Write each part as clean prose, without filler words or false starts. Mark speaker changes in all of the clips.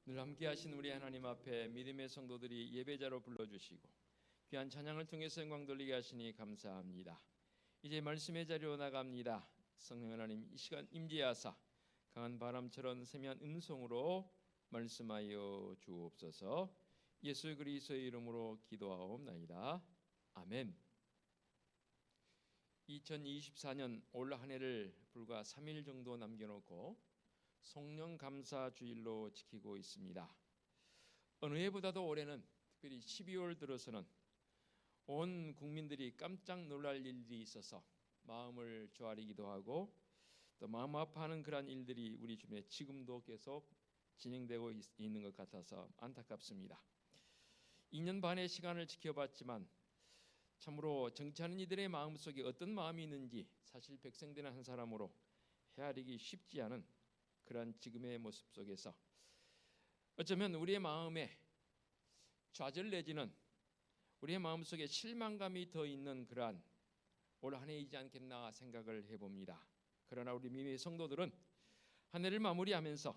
Speaker 1: 늘 함께 하신 우리 하나님 앞에 믿음의 성도들이 예배자로 불러주시고 귀한 찬양을 통해서 영광 돌리게 하시니 감사합니다. 이제 말씀의 자리로 나갑니다. 성령 하나님, 이 시간 임재하사 강한 바람처럼 세미한 음성으로 말씀하여 주옵소서. 예수 그리스도의 이름으로 기도하옵나이다. 아멘. 2024년 올 한 해를 불과 3일 정도 남겨놓고 성령 감사 주일로 지키고 있습니다. 어느 해보다도 올해는 특별히 12월 들어서는 온 국민들이 깜짝 놀랄 일들이 있어서 마음을 조아리기도 하고 또 마음 아파하는 그러한 일들이 우리 주변에 지금도 계속 진행되고 있는 것 같아서 안타깝습니다. 2년 반의 시간을 지켜봤지만 참으로 정치하는 이들의 마음속에 어떤 마음이 있는지 사실 백성되는 한 사람으로 헤아리기 쉽지 않은 그러한 지금의 모습 속에서 어쩌면 우리의 마음에 좌절 내지는 우리의 마음속에 실망감이 더 있는 그러한 올 한 해이지 않겠나 생각을 해봅니다. 그러나 우리 믿음의 성도들은 한 해를 마무리하면서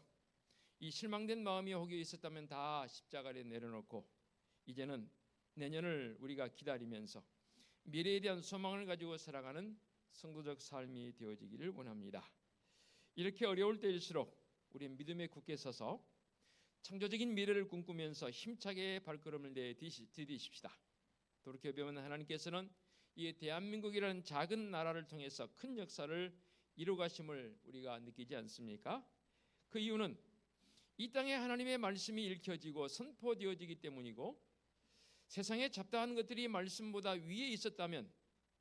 Speaker 1: 이 실망된 마음이 혹여 있었다면 다 십자가에 내려놓고 이제는 내년을 우리가 기다리면서 미래에 대한 소망을 가지고 살아가는 성도적 삶이 되어지기를 원합니다. 이렇게 어려울 때일수록 우리 믿음에 굳게 서서 창조적인 미래를 꿈꾸면서 힘차게 발걸음을 내디디십시다. 그렇게 배우는 하나님께서는 이 대한민국이라는 작은 나라를 통해서 큰 역사를 이루가심을 우리가 느끼지 않습니까? 그 이유는 이 땅에 하나님의 말씀이 읽혀지고 선포되어지기 때문이고 세상에 잡다한 것들이 말씀보다 위에 있었다면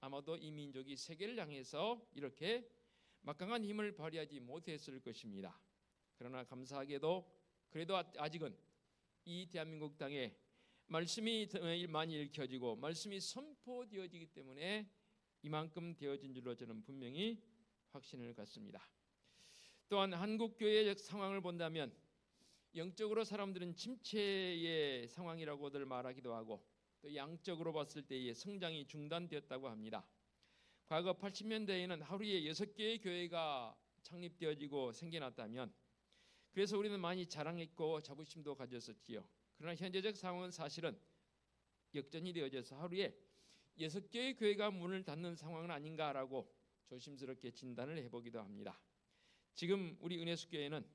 Speaker 1: 아마도 이 민족이 세계를 향해서 이렇게 막강한 힘을 발휘하지 못했을 것입니다. 그러나 감사하게도 그래도 아직은 이 대한민국 땅에 말씀이 많이 읽혀지고 말씀이 선포되어지기 때문에 이만큼 되어진 줄로 저는 분명히 확신을 갖습니다. 또한 한국 교회의 상황을 본다면 영적으로 사람들은 침체의 상황이라고들 말하기도 하고 또 양적으로 봤을 때의 성장이 중단되었다고 합니다. 과거 80년대에는 하루에 6개의 교회가 창립되어지고 생겨났다면 그래서 우리는 많이 자랑했고 자부심도 가졌었지요. 그러나 현재적 상황은 사실은 역전이 되어져서 하루에 6개의 교회가 문을 닫는 상황은 아닌가라고 조심스럽게 진단을 해보기도 합니다. 지금 우리 은혜숙교회는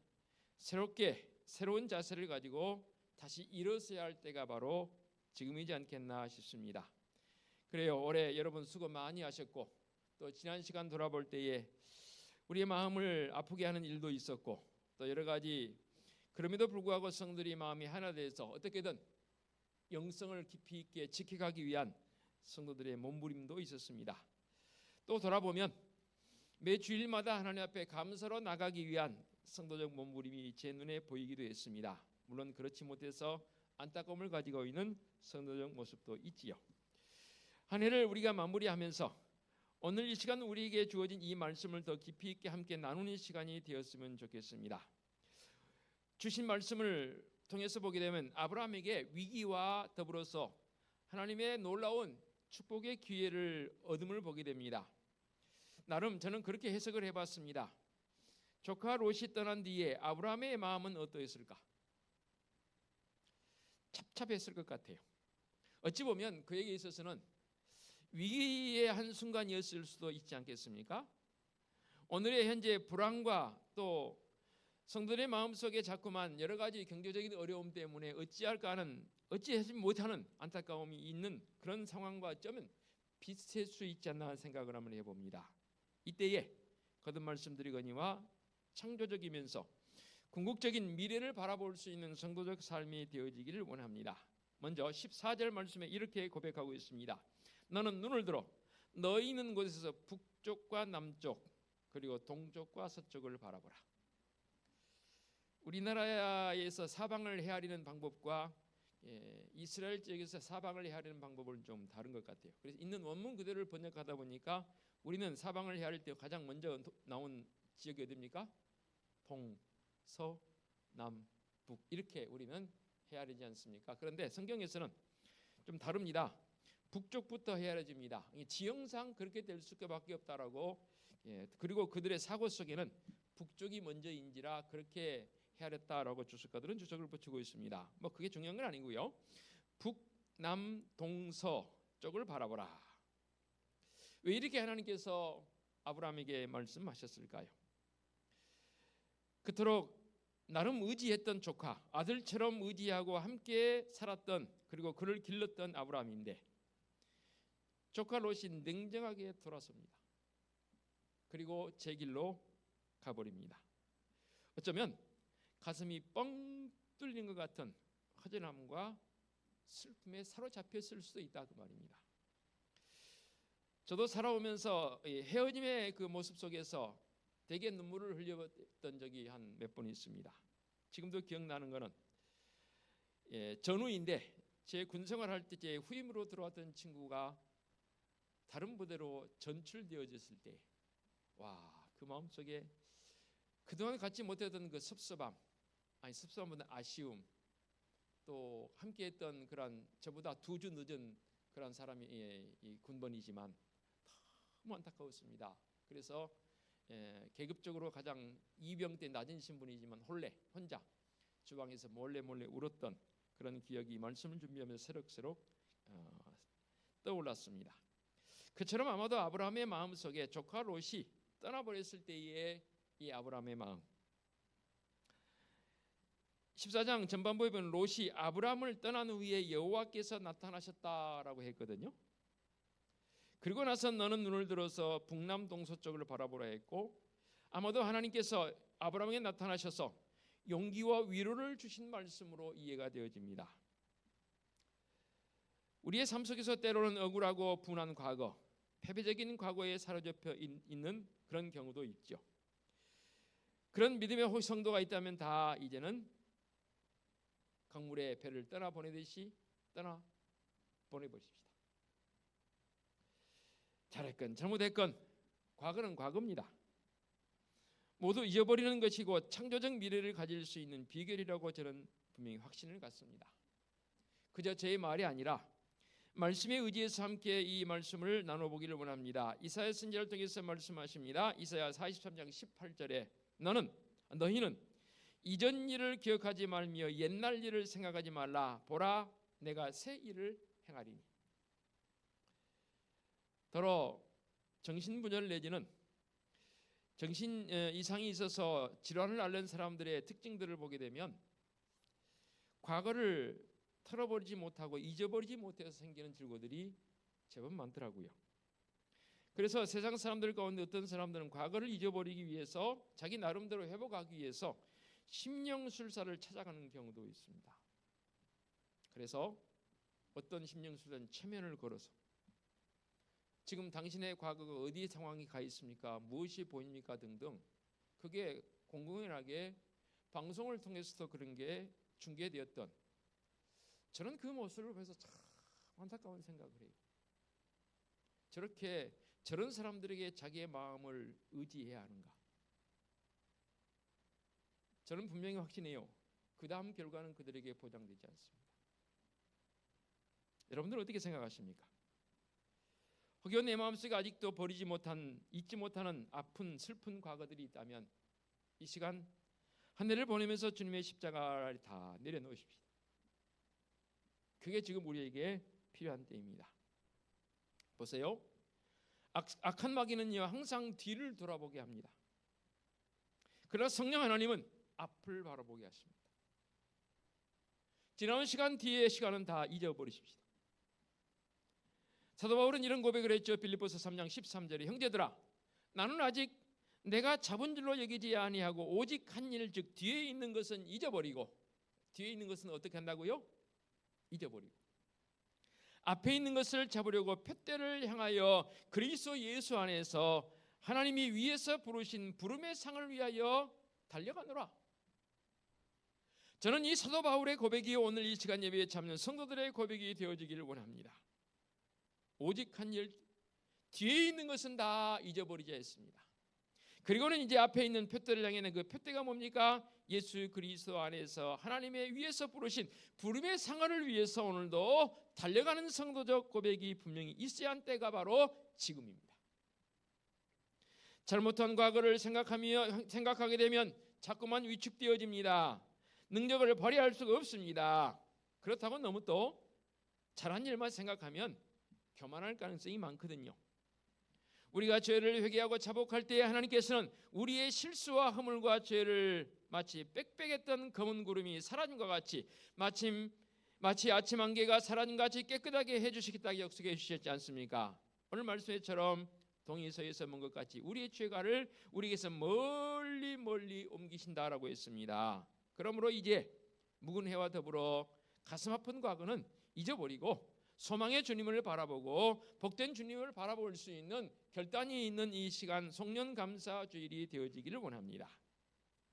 Speaker 1: 새로운 자세를 가지고 다시 일어서야 할 때가 바로 지금이지 않겠나 싶습니다. 그래요. 올해 여러분 수고 많이 하셨고 또 지난 시간 돌아볼 때에 우리의 마음을 아프게 하는 일도 있었고 또 여러 가지 그럼에도 불구하고 성들이 마음이 하나 돼서 어떻게든 영성을 깊이 있게 지켜가기 위한 성도들의 몸부림도 있었습니다. 또 돌아보면 매 주일마다 하나님 앞에 감사로 나가기 위한 성도적 몸부림이 제 눈에 보이기도 했습니다. 물론 그렇지 못해서 안타까움을 가지고 있는 성도적 모습도 있지요. 한 해를 우리가 마무리하면서 오늘 이 시간 우리에게 주어진 이 말씀을 더 깊이 있게 함께 나누는 시간이 되었으면 좋겠습니다. 주신 말씀을 통해서 보게 되면 아브라함에게 위기와 더불어서 하나님의 놀라운 축복의 기회를 얻음을 보게 됩니다. 나름 저는 그렇게 해석을 해봤습니다. 조카 롯이 떠난 뒤에 아브라함의 마음은 어떠했을까? 찹찹했을 것 같아요. 어찌 보면 그에게 있어서는 위기의 한순간이었을 수도 있지 않겠습니까? 오늘의 현재 불안과 또 성도의 마음속에 자꾸만 여러 가지 경제적인 어려움 때문에 어찌하지 못하는 안타까움이 있는 그런 상황과 어쩌면 비슷할 수 있지 않나 생각을 한번 해봅니다. 이때에 거듭 말씀드리거니와 창조적이면서 궁극적인 미래를 바라볼 수 있는 성도적 삶이 되어지기를 원합니다. 먼저 14절 말씀에 이렇게 고백하고 있습니다. 너는 눈을 들어 너희 있는 곳에서 북쪽과 남쪽 그리고 동쪽과 서쪽을 바라보라. 우리나라에서 사방을 헤아리는 방법과 이스라엘 지역에서 사방을 헤아리는 방법은 좀 다른 것 같아요. 그래서 있는 원문 그대로를 번역하다 보니까 우리는 사방을 헤아릴 때 가장 먼저 나온 지역이 어디입니까? 동, 서, 남, 북 이렇게 우리는 헤아리지 않습니까? 그런데 성경에서는 좀 다릅니다. 북쪽부터 헤아려집니다. 지형상 그렇게 될 수밖에 없다라고 그리고 그들의 사고 속에는 북쪽이 먼저인지라 그렇게 헤아렸다라고 주석가들은 주석을 붙이고 있습니다. 뭐 그게 중요한 건 아니고요. 북남동서 쪽을 바라보라. 왜 이렇게 하나님께서 아브라함에게 말씀하셨을까요? 그토록 나름 의지했던 조카, 아들처럼 의지하고 함께 살았던, 그리고 그를 길렀던 아브라함인데 조카 롯이 냉정하게 돌아섭니다. 그리고 제 길로 가버립니다. 어쩌면 가슴이 뻥 뚫린 것 같은 허전함과 슬픔에 사로잡혔을 수도 있다 그 말입니다. 저도 살아오면서 헤어짐의 그 모습 속에서 되게 눈물을 흘렸던 적이 한 몇 번 있습니다. 지금도 기억나는 거는 전우인데 제 군생활할 때 제 후임으로 들어왔던 친구가 다른 부대로 전출되어졌을 때, 와, 그 마음속에 그동안 갖지 못했던 그 섭섭함, 아니 섭섭함보다 아쉬움, 또 함께했던 그런 저보다 2주 늦은 그런 사람이 이 군번이지만 너무 안타까웠습니다. 그래서 계급적으로 가장 이병 때 낮은 신분이지만 혼자 주방에서 몰래 울었던 그런 기억이 말씀을 준비하면서 새록새록 떠올랐습니다. 그처럼 아마도 아브라함의 마음속에 조카 롯이 떠나버렸을 때의 이 아브라함의 마음, 14장 전반부에 보면 롯이 아브라함을 떠난 후에 여호와께서 나타나셨다라고 했거든요. 그리고 나서 너는 눈을 들어서 북남 동서쪽을 바라보라 했고, 아마도 하나님께서 아브라함에게 나타나셔서 용기와 위로를 주신 말씀으로 이해가 되어집니다. 우리의 삶 속에서 때로는 억울하고 분한 과거, 패배적인 과거에 사로잡혀 있는 그런 경우도 있죠. 그런 믿음의 성도가 있다면 다 이제는 강물의 배를 떠나보내듯이 떠나보내보십시다. 잘했건 잘못했건 과거는 과거입니다. 모두 잊어버리는 것이고 창조적 미래를 가질 수 있는 비결이라고 저는 분명히 확신을 갖습니다. 그저 제 말이 아니라 말씀에 의지해서 함께 이 말씀을 나눠보기를 원합니다. 이사야 선지자를 통해서 말씀하십니다. 이사야 43장 18절에 너희는 이전 일을 기억하지 말며 옛날 일을 생각하지 말라. 보라, 내가 새 일을 행하리니. 더러 정신분열 내지는 정신 이상이 있어서 질환을 앓는 사람들의 특징들을 보게 되면 과거를 털어버리지 못하고 잊어버리지 못해서 생기는 질고들이 제법 많더라고요. 그래서 세상 사람들 가운데 어떤 사람들은 과거를 잊어버리기 위해서 자기 나름대로 회복하기 위해서 심령술사를 찾아가는 경우도 있습니다. 그래서 어떤 심령술사는 체면을 걸어서 지금 당신의 과거가 어디 상황이 가 있습니까? 무엇이 보입니까? 등등, 그게 공공연하게 방송을 통해서도 그런 게 중계되었던, 저는 그 모습을 보면서 참 안타까운 생각을 해요. 저런 사람들에게 자기의 마음을 의지해야 하는가? 저는 분명히 확신해요. 그 다음 결과는 그들에게 보장되지 않습니다. 여러분들은 어떻게 생각하십니까? 혹여 내 마음속에 아직도 잊지 못하는 아픈 슬픈 과거들이 있다면 이 시간 한 해를 보내면서 주님의 십자가를 다 내려놓으십시오. 그게 지금 우리에게 필요한 때입니다. 보세요. 악한 마귀는요 항상 뒤를 돌아보게 합니다. 그러나 성령 하나님은 앞을 바라보게 하십니다. 지나온 시간 뒤의 시간은 다 잊어버리십시다. 사도 바울은 이런 고백을 했죠. 빌립보서 3장 13절에 형제들아, 나는 아직 내가 잡은 줄로 여기지 아니하고 오직 한 일, 즉 뒤에 있는 것은 잊어버리고, 뒤에 있는 것은 어떻게 한다고요? 잊어버리고 앞에 있는 것을 잡으려고 푯대를 향하여 그리스도 예수 안에서 하나님이 위에서 부르신 부름의 상을 위하여 달려가노라. 저는 이 사도 바울의 고백이 오늘 이 시간 예배에 참는 성도들의 고백이 되어지기를 원합니다. 오직 한 일, 뒤에 있는 것은 다 잊어버리자 했습니다. 그리고는 이제 앞에 있는 푯대를 향해는 그 푯대가 뭡니까? 예수 그리스도 안에서 하나님의 위에서 부르신 부름의 상을 위해서 오늘도 달려가는 성도적 고백이 분명히 있어야 한 때가 바로 지금입니다. 잘못한 과거를 생각하게 되면 자꾸만 위축되어집니다. 능력을 발휘할 수가 없습니다. 그렇다고 너무 또 잘한 일만 생각하면 교만할 가능성이 많거든요. 우리가 죄를 회개하고 자복할 때 하나님께서는 우리의 실수와 허물과 죄를 마치 빽빽했던 검은 구름이 사라짐과 같이 마치 아침 안개가 사라짐 같이 깨끗하게 해주시겠다고 약속해 주셨지 않습니까? 오늘 말씀처럼 동이서에서 먼 것 같이 우리의 죄가를 우리에게서 멀리 옮기신다라고 했습니다. 그러므로 이제 묵은 해와 더불어 가슴 아픈 과거는 잊어버리고 소망의 주님을 바라보고 복된 주님을 바라볼 수 있는 결단이 있는 이 시간 송년감사주일이 되어지기를 원합니다.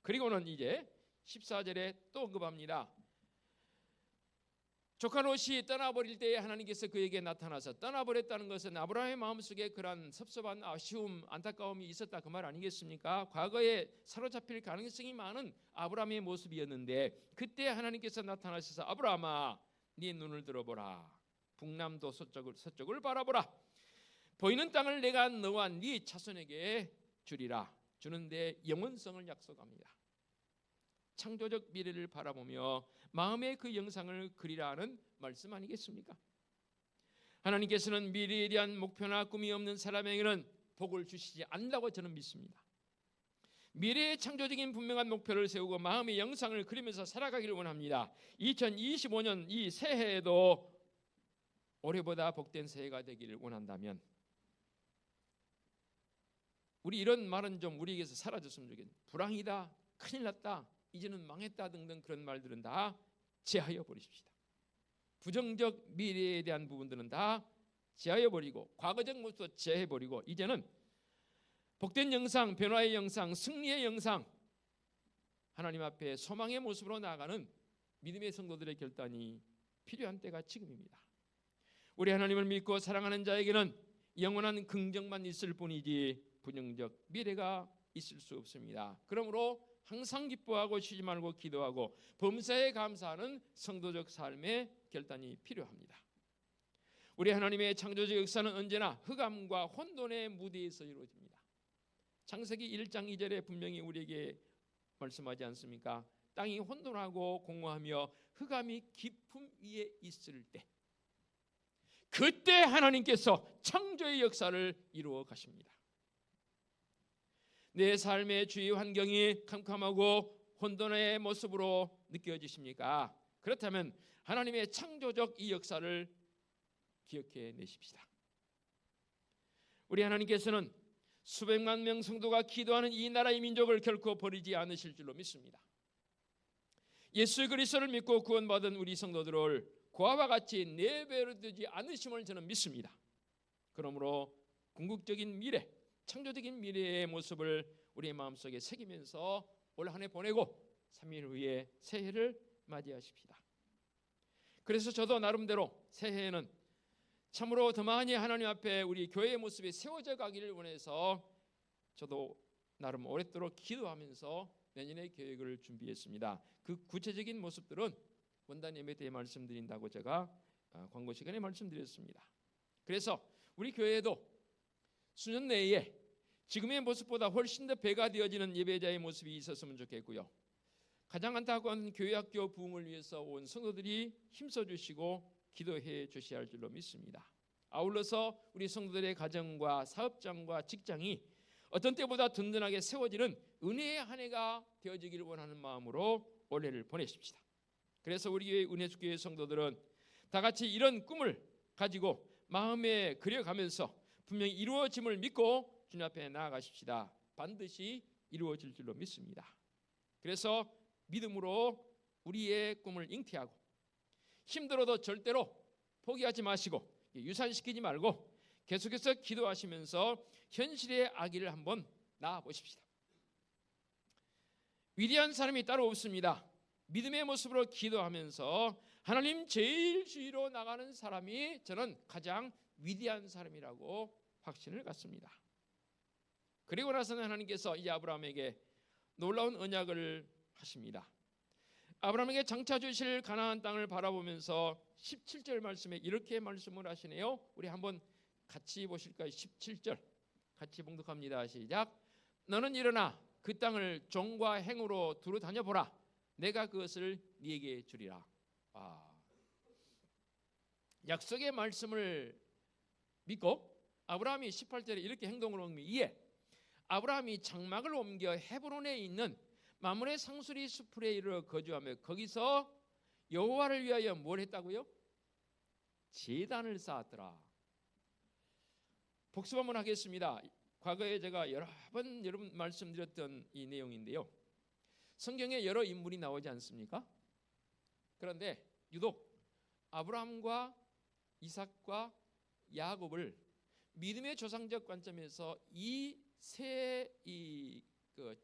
Speaker 1: 그리고는 이제 14절에 또 언급합니다. 조카 롯이 떠나버릴 때에 하나님께서 그에게 나타나서 떠나버렸다는 것은 아브라함의 마음속에 그런 섭섭한 아쉬움, 안타까움이 있었다 그 말 아니겠습니까? 과거에 사로잡힐 가능성이 많은 아브라함의 모습이었는데 그때 하나님께서 나타나셔서 아브라함아 네 눈을 들어보라. 북남도 서쪽을 바라보라. 보이는 땅을 내가 너와 네 자손에게 주리라. 주는데 영원성을 약속합니다. 창조적 미래를 바라보며 마음의 그 영상을 그리라는 말씀 아니겠습니까? 하나님께서는 미래에 대한 목표나 꿈이 없는 사람에게는 복을 주시지 않는다고 저는 믿습니다. 미래의 창조적인 분명한 목표를 세우고 마음의 영상을 그리면서 살아가기를 원합니다. 2025년 이 새해에도 올해보다 복된 새해가 되기를 원한다면 우리 이런 말은 좀 우리에게서 사라졌으면 좋겠네요. 불황이다, 큰일 났다, 이제는 망했다 등등 그런 말들은 다 제하여 버리십시다. 부정적 미래에 대한 부분들은 다 제하여 버리고 과거적 모습도 제해 버리고 이제는 복된 영상, 변화의 영상, 승리의 영상, 하나님 앞에 소망의 모습으로 나아가는 믿음의 성도들의 결단이 필요한 때가 지금입니다. 우리 하나님을 믿고 사랑하는 자에게는 영원한 긍정만 있을 뿐이지 부정적 미래가 있을 수 없습니다. 그러므로 항상 기뻐하고 쉬지 말고 기도하고 범사에 감사하는 성도적 삶의 결단이 필요합니다. 우리 하나님의 창조적 역사는 언제나 흑암과 혼돈의 무대에서 이루어집니다. 창세기 1장 2절에 분명히 우리에게 말씀하지 않습니까? 땅이 혼돈하고 공허하며 흑암이 깊음 위에 있을 때 그때 하나님께서 창조의 역사를 이루어 가십니다. 내 삶의 주위 환경이 캄캄하고 혼돈의 모습으로 느껴지십니까? 그렇다면 하나님의 창조적 이 역사를 기억해 내십시다. 우리 하나님께서는 수백만 명 성도가 기도하는 이 나라의 민족을 결코 버리지 않으실 줄로 믿습니다. 예수 그리스도를 믿고 구원받은 우리 성도들을 그와 같이 내버려두지 않으심을 저는 믿습니다. 그러므로 궁극적인 미래, 창조적인 미래의 모습을 우리의 마음속에 새기면서 올 한 해 보내고 3일 후에 새해를 맞이하십시다. 그래서 저도 나름대로 새해에는 참으로 더 많이 하나님 앞에 우리 교회의 모습이 세워져 가기를 원해서 저도 나름 오랫도록 기도하면서 내년의 계획을 준비했습니다. 그 구체적인 모습들은 원단 예배 때 말씀드린다고 제가 광고 시간에 말씀드렸습니다. 그래서 우리 교회에도 수년 내에 지금의 모습보다 훨씬 더 배가 되어지는 예배자의 모습이 있었으면 좋겠고요. 가장 안타까운 교회학교 부흥을 위해서 온 성도들이 힘써주시고 기도해 주셔야 할 줄로 믿습니다. 아울러서 우리 성도들의 가정과 사업장과 직장이 어떤 때보다 든든하게 세워지는 은혜의 한 해가 되어지기를 원하는 마음으로 올해를 보내십시다. 그래서 우리 교회 은혜주교회 성도들은 다 같이 이런 꿈을 가지고 마음에 그려가면서 분명히 이루어짐을 믿고 주님 앞에 나아가십시다. 반드시 이루어질 줄로 믿습니다. 그래서 믿음으로 우리의 꿈을 잉태하고 힘들어도 절대로 포기하지 마시고 유산시키지 말고 계속해서 기도하시면서 현실의 아기를 한번 낳아보십시다. 위대한 사람이 따로 없습니다. 믿음의 모습으로 기도하면서 하나님 제일 주위로 나가는 사람이 저는 가장 위대한 사람이라고 확신을 갖습니다. 그리고 나서는 하나님께서 이제 아브라함에게 놀라운 언약을 하십니다. 아브라함에게 장차 주실 가나안 땅을 바라보면서 17절 말씀에 이렇게 말씀을 하시네요. 우리 한번 같이 보실까요? 17절 같이 봉독합니다. 시작. 너는 일어나 그 땅을 종과 행으로 두루 다녀보라. 내가 그것을 네게 주리라. 약속의 말씀을 믿고 아브라함이 18절에 이렇게 행동을 옮기기에 아브라함이 장막을 옮겨 헤브론에 있는 마므레 상수리 수풀에 이르러 거주하며 거기서 여호와를 위하여 뭘 했다고요? 제단을 쌓았더라. 복습 한번 하겠습니다. 과거에 제가 여러 번 여러분 말씀드렸던 이 내용인데요. 성경에 여러 인물이 나오지 않습니까? 그런데 유독 아브라함과 이삭과 야곱을 믿음의 조상적 관점에서 이 세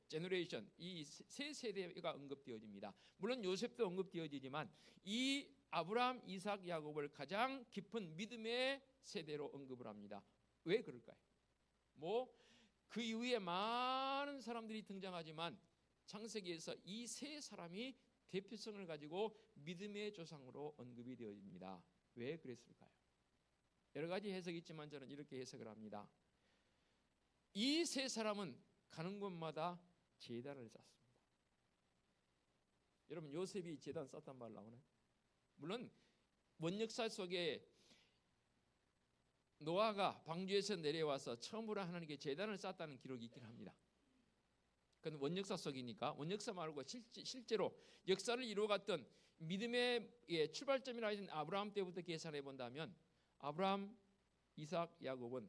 Speaker 1: 제너레이션, 이 세 세대가 언급되어집니다. 물론 요셉도 언급되어지지만 이 아브라함, 이삭, 야곱을 가장 깊은 믿음의 세대로 언급을 합니다. 왜 그럴까요? 그 이후에 많은 사람들이 등장하지만 창세기에서 이 세 사람이 대표성을 가지고 믿음의 조상으로 언급이 되어집니다. 왜 그랬을까요? 여러 가지 해석이 있지만 저는 이렇게 해석을 합니다. 이 세 사람은 가는 곳마다 제단을 쌓습니다. 여러분, 요셉이 제단 쌓단 말 나오나요? 물론 원역사 속에 노아가 방주에서 내려와서 처음으로 하나님께 제단을 쌓았다는 기록이 있긴 합니다. 그건 원역사 속이니까 원역사 말고 실제로 역사를 이루어갔던 믿음의 출발점이라 하는 아브라함 때부터 계산해 본다면 아브라함, 이삭, 야곱은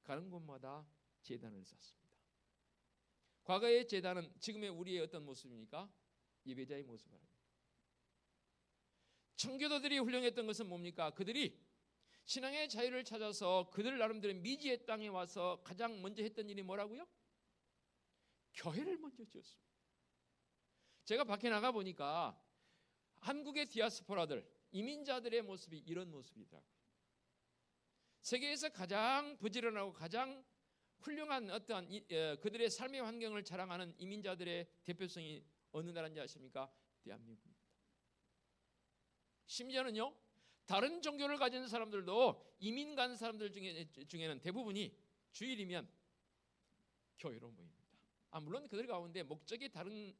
Speaker 1: 가는 곳마다 제단을 쌓습니다. 과거의 제단은 지금의 우리의 어떤 모습입니까? 예배자의 모습을 합니다. 청교도들이 훌륭했던 것은 뭡니까? 그들이 신앙의 자유를 찾아서 그들 나름대로 미지의 땅에 와서 가장 먼저 했던 일이 뭐라고요? 교회를 먼저 지었습니다. 제가 밖에 나가 보니까 한국의 디아스포라들, 이민자들의 모습이 이런 모습이더라고요. 세계에서 가장 부지런하고 가장 훌륭한 어떠한 그들의 삶의 환경을 자랑하는 이민자들의 대표성이 어느 나라인지 아십니까? 대한민국입니다. 심지어는요, 다른 종교를 가진 사람들도 이민 간 사람들 중에는 대부분이 주일이면 교회로 모입니다. 물론 그들 가운데 목적이 다른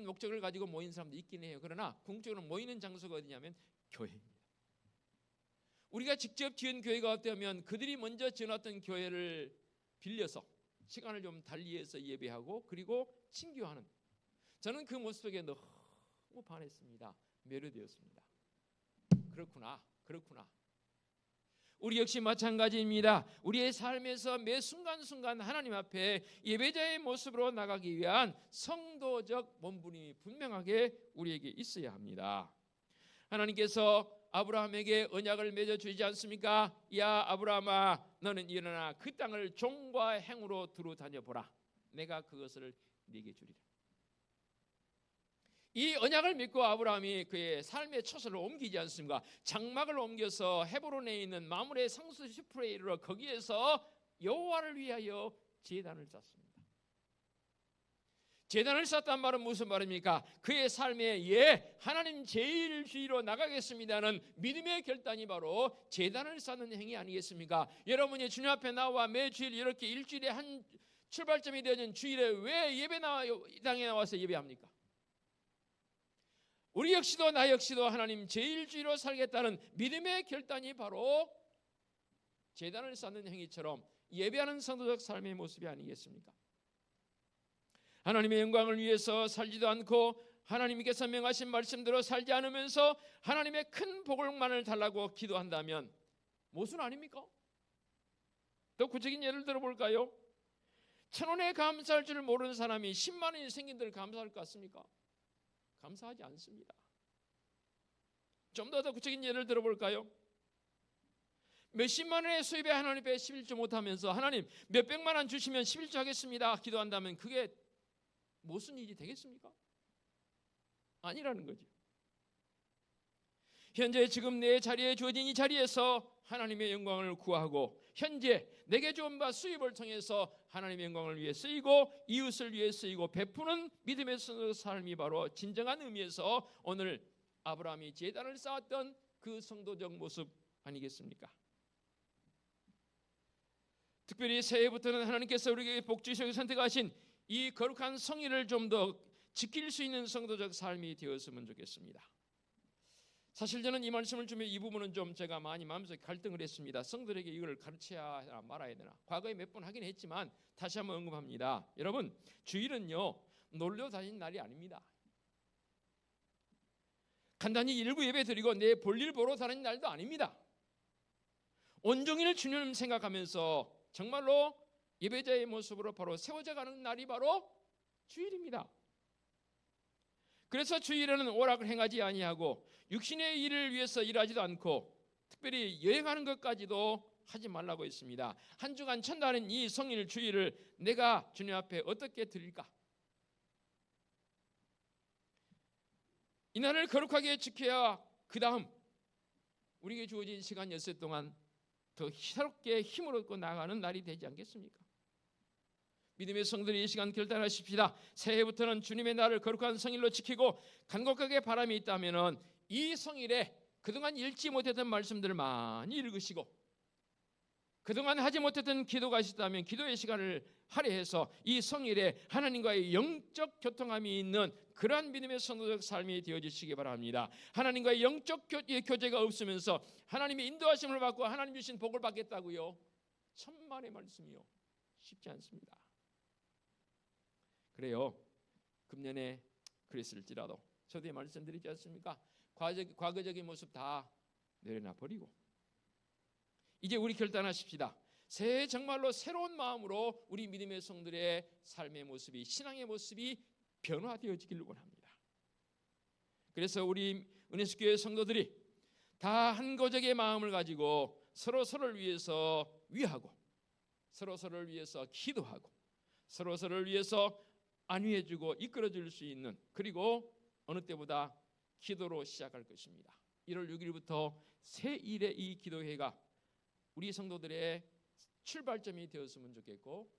Speaker 1: 목적을 가지고 모인 사람도 있긴 해요. 그러나 궁극적으로 모이는 장소가 어디냐면 교회입니다. 우리가 직접 지은 교회가 어떠하면 그들이 먼저 지어놨던 교회를 빌려서 시간을 좀 달리해서 예배하고 그리고 친교하는, 저는 그 모습 속에 너무 반했습니다. 매료되었습니다. 그렇구나. 우리 역시 마찬가지입니다. 우리의 삶에서 매 순간순간 하나님 앞에 예배자의 모습으로 나가기 위한 성도적 몸부림이 분명하게 우리에게 있어야 합니다. 하나님께서 아브라함에게 언약을 맺어주지 않습니까? 야 아브라함아, 너는 일어나 그 땅을 종과 행으로 두루 다녀보라. 내가 그것을 네게 주리라. 이 언약을 믿고 아브라함이 그의 삶의 처소를 옮기지 않습니까? 장막을 옮겨서 헤브론에 있는 마므레 상수 수풀에 이르러 거기에서 여호와를 위하여 제단을 쌓습니다. 제단을 쌓았단 말은 무슨 말입니까? 그의 삶에 하나님 제일주의로 나가겠습니다는 믿음의 결단이 바로 제단을 쌓는 행위 아니겠습니까? 여러분이 주님 앞에 나와 매주일 이렇게 일주일에 한 출발점이 되어진 주일에 왜 이 땅에 나와서 예배합니까? 우리 역시도 나 역시도 하나님 제일주의로 살겠다는 믿음의 결단이 바로 제단을 쌓는 행위처럼 예배하는 성도적 삶의 모습이 아니겠습니까? 하나님의 영광을 위해서 살지도 않고 하나님께서 명하신 말씀대로 살지 않으면서 하나님의 큰 복을만을 달라고 기도한다면 무슨 아닙니까? 더 구체적인 예를 들어볼까요? 1,000원에 감사할 줄 모르는 사람이 10만 원이 생긴들 감사할 것 같습니까? 감사하지 않습니다. 좀 더 구체적인 예를 들어볼까요? 몇십만 원의 수입에 하나님 앞에 11조 못하면서 하나님 몇백만 원 주시면 11조 하겠습니다 기도한다면 그게 무슨 일이 되겠습니까? 아니라는 거죠. 현재 지금 내 자리에 주어진 이 자리에서 하나님의 영광을 구하고 현재 내게 주은 바 수입을 통해서 하나님의 영광을 위해 쓰이고 이웃을 위해 쓰이고 베푸는 믿음의 삶이 바로 진정한 의미에서 오늘 아브라함이 제단을 쌓았던 그 성도적 모습 아니겠습니까? 특별히 새해부터는 하나님께서 우리에게 복 주시고 선택하신 이 거룩한 성의를 좀 더 지킬 수 있는 성도적 삶이 되었으면 좋겠습니다. 사실 저는 이 말씀을 주면 이 부분은 좀 제가 많이 마음속에 갈등을 했습니다. 성도들에게 이걸 가르쳐야 하나 말아야 되나. 과거에 몇 번 하긴 했지만 다시 한번 언급합니다. 여러분, 주일은요 놀러 다니는 날이 아닙니다. 간단히 일부 예배 드리고 내 볼일 보러 다니는 날도 아닙니다. 온종일 주님 생각하면서 정말로 예배자의 모습으로 바로 세워져 가는 날이 바로 주일입니다. 그래서 주일에는 오락을 행하지 아니하고 육신의 일을 위해서 일하지도 않고 특별히 여행하는 것까지도 하지 말라고 했습니다. 한 주간 천다는 이 성일 주일을 내가 주님 앞에 어떻게 드릴까? 이 날을 거룩하게 지켜야 그 다음 우리에게 주어진 시간 엿새 동안 더 새롭게 힘을 얻고 나가는 날이 되지 않겠습니까? 믿음의 성도들이 이 시간 결단하십시다. 새해부터는 주님의 날을 거룩한 성일로 지키고 간곡하게 바람이 있다면 이 성일에 그동안 읽지 못했던 말씀들을 많이 읽으시고 그동안 하지 못했던 기도가 있었다면 기도의 시간을 할애해서 이 성일에 하나님과의 영적 교통함이 있는 그러한 믿음의 성도적 삶이 되어지시기 바랍니다. 하나님과의 영적 교제가 없으면서 하나님의 인도하심을 받고 하나님 주신 복을 받겠다고요? 천만의 말씀이요. 쉽지 않습니다. 그래요. 금년에 그랬을지라도 저도 말씀드리지 않습니까? 과거적인 모습 다 내려놔 버리고 이제 우리 결단하십시다. 새해 정말로 새로운 마음으로 우리 믿음의 성들의 삶의 모습이 신앙의 모습이 변화되어지기를 원합니다. 그래서 우리 은혜수교회 성도들이 다 한 고적의 마음을 가지고 서로서로를 위해서 위하고 서로서로를 위해서 기도하고 서로서로를 위해서 안위해주고 이끌어줄 수 있는 그리고 어느 때보다 기도로 시작할 것입니다. 1월 6일부터 새일의 이 기도회가 우리 성도들의 출발점이 되었으면 좋겠고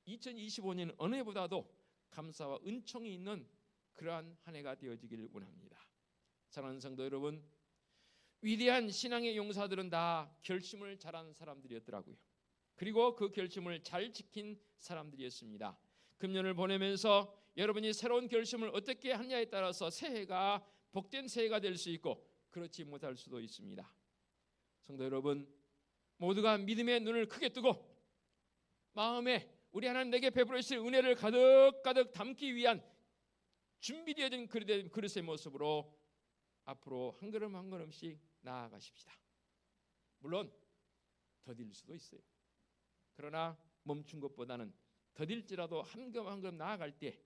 Speaker 1: 2025년 어느 해보다도 감사와 은총이 있는 그러한 한 해가 되어지기를 원합니다. 사랑하는 성도 여러분, 위대한 신앙의 용사들은 다 결심을 잘한 사람들이었더라고요. 그리고 그 결심을 잘 지킨 사람들이었습니다. 금년을 보내면서 여러분이 새로운 결심을 어떻게 하느냐에 따라서 새해가 복된 새해가 될 수 있고 그렇지 못할 수도 있습니다. 성도 여러분, 모두가 믿음의 눈을 크게 뜨고 마음에 우리 하나님 내게 베풀어 주실 은혜를 가득가득 담기 위한 준비되어진 그릇의 모습으로 앞으로 한 걸음 한 걸음씩 나아가십시다. 물론 더딜 수도 있어요. 그러나 멈춘 것보다는 더딜지라도 한 걸음 한 걸음 나아갈 때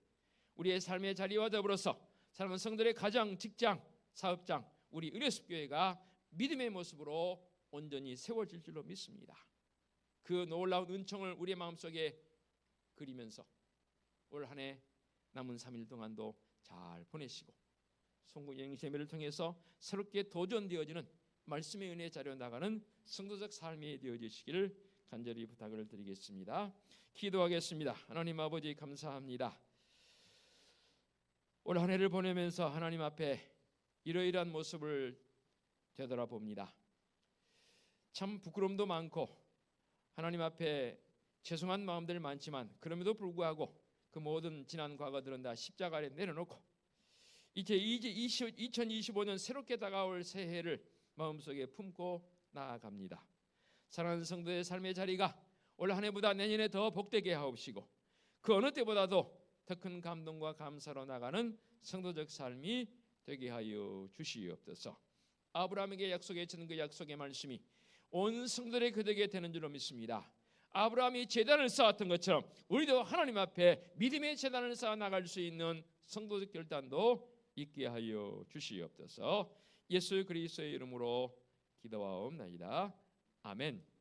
Speaker 1: 우리의 삶의 자리와 더불어서 사랑하는 성도들의 가정, 직장, 사업장, 우리 의뢰습교회가 믿음의 모습으로 온전히 세워질 줄로 믿습니다. 그 놀라운 은총을 우리의 마음속에 그리면서 올 한 해 남은 3일 동안도 잘 보내시고 송구여행 예배를 통해서 새롭게 도전되어지는 말씀의 은혜의 자리로 나가는 성도적 삶이 되어지시기를 간절히 부탁을 드리겠습니다. 기도하겠습니다. 하나님 아버지 감사합니다. 올 한 해를 보내면서 하나님 앞에 이러이러한 모습을 되돌아봅니다. 참 부끄러움도 많고 하나님 앞에 죄송한 마음들 많지만 그럼에도 불구하고 그 모든 지난 과거들은 다 십자가 아래 내려놓고 이제 2025년 새롭게 다가올 새해를 마음속에 품고 나아갑니다. 사랑하는 성도의 삶의 자리가 올 한 해보다 내년에 더 복되게 하옵시고 그 어느 때보다도 더 큰 감동과 감사로 나가는 성도적 삶이 되게 하여 주시옵소서. 아브라함에게 약속해 주는 그 약속의 말씀이 온 성도들의 그에게 되는 줄로 믿습니다. 아브라함이 제단을 쌓았던 것처럼 우리도 하나님 앞에 믿음의 제단을 쌓아 나갈 수 있는 성도적 결단도 있게 하여 주시옵소서. 예수 그리스도의 이름으로 기도하옵나이다. 아멘.